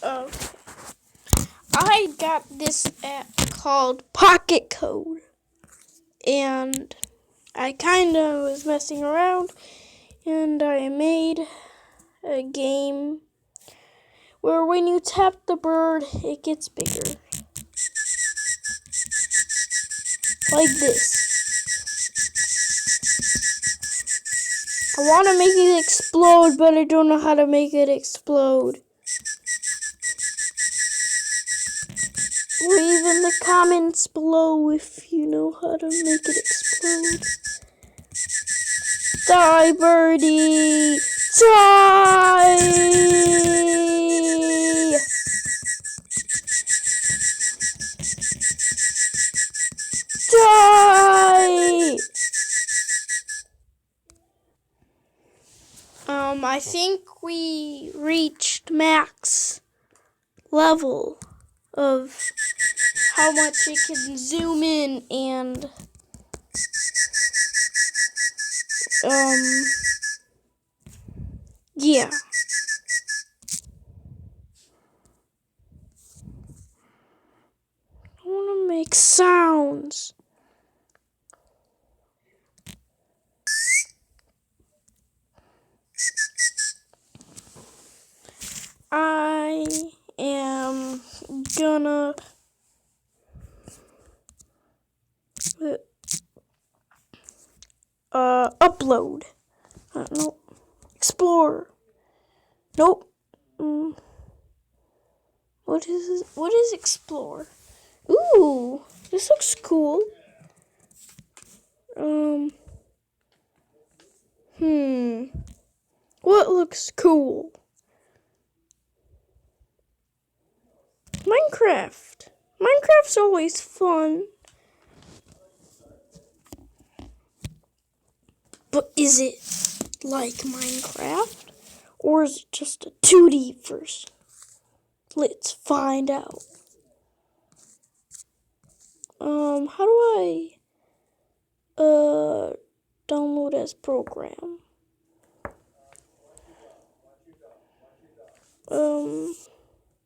Okay. I got this app called Pocket Code, and I kind of was messing around, and I made a game where when you tap the bird, it gets bigger. Like this. I want to make it explode, but I don't know how to make it explode. Leave in the comments below if you know how to make it explode. Die, Birdy! Die! Die! I think we reached max level of how much it can zoom in and yeah. I want to make sounds. I am gonna upload. Nope. Explore. Nope. What is explore? Ooh, this looks cool. What looks cool? Minecraft. Minecraft's always fun. But is it like Minecraft? Or is it just a 2D version? Let's find out. How do I download as program?